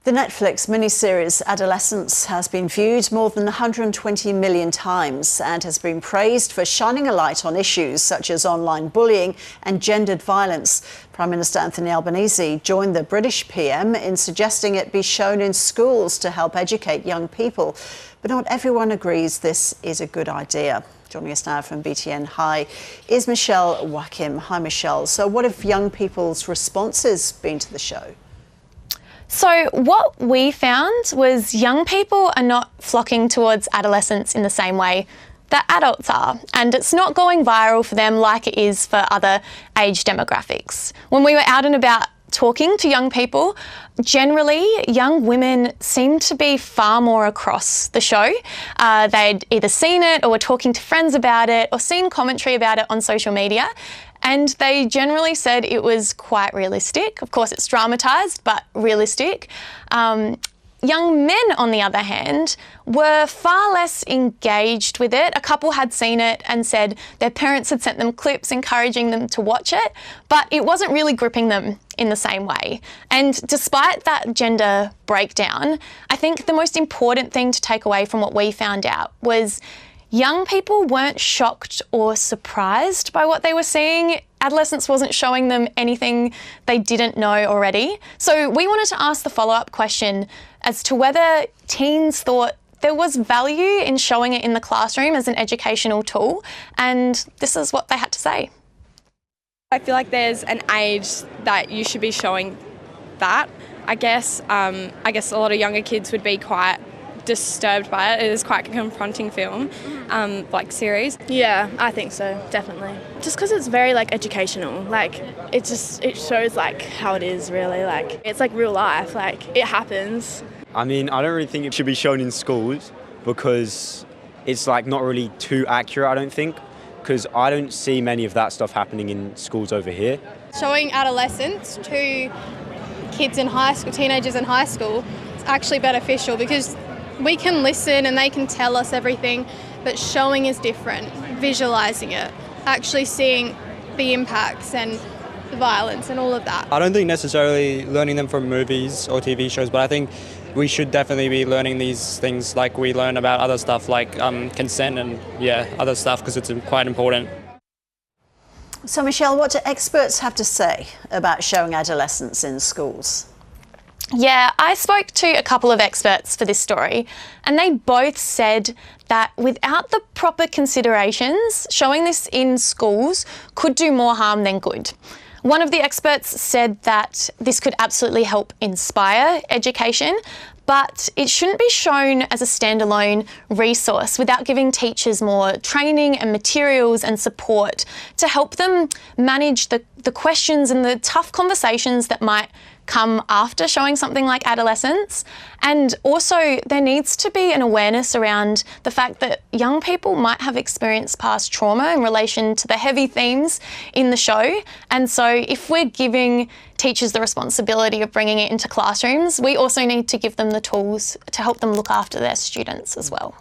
The Netflix miniseries Adolescence has been viewed more than 120 million times and has been praised for shining a light on issues such as online bullying and gendered violence. Prime Minister Anthony Albanese joined the British PM in suggesting it be shown in schools to help educate young people. But not everyone agrees this is a good idea. Joining us now from BTN High is Michelle Wakim. Hi, Michelle. So what have young people's responses been to the show? So what we found was young people are not flocking towards Adolescence in the same way that adults are, and it's not going viral for them like it is for other age demographics. When we were out and about talking to young people, generally young women seemed to be far more across the show. They'd either seen it or were talking to friends about it or seen commentary about it on social media. And they generally said it was quite realistic. Of course, it's dramatised, but realistic. Young men, on the other hand, were far less engaged with it. A couple had seen it and said their parents had sent them clips encouraging them to watch it, but it wasn't really gripping them in the same way. And despite that gender breakdown, I think the most important thing to take away from what we found out was young people weren't shocked or surprised by what they were seeing. Adolescence wasn't showing them anything they didn't know already. So we wanted to ask the follow-up question as to whether teens thought there was value in showing it in the classroom as an educational tool, and this is what they had to say. I feel like there's an age that you should be showing that. I guess a lot of younger kids would be quite disturbed by it. It is quite a confronting film, series. Yeah, I think so, definitely. Just because it's very educational, it shows how it is really, it's real life, it happens. I mean, I don't really think it should be shown in schools because it's not really too accurate, I don't think, because I don't see many of that stuff happening in schools over here. Showing Adolescence to kids in high school, teenagers in high school, it's actually beneficial because we can listen and they can tell us everything, but showing is different. Visualising it, actually seeing the impacts and the violence and all of that. I don't think necessarily learning them from movies or TV shows, but I think we should definitely be learning these things like we learn about other stuff like consent and other stuff, because it's quite important. So Michelle, what do experts have to say about showing Adolescence in schools? Yeah, I spoke to a couple of experts for this story, and they both said that without the proper considerations, showing this in schools could do more harm than good. One of the experts said that this could absolutely help inspire education, but it shouldn't be shown as a standalone resource without giving teachers more training and materials and support to help them manage the questions and the tough conversations that might come after showing something like Adolescence. And also there needs to be an awareness around the fact that young people might have experienced past trauma in relation to the heavy themes in the show. And so if we're giving teachers the responsibility of bringing it into classrooms, we also need to give them the tools to help them look after their students as well.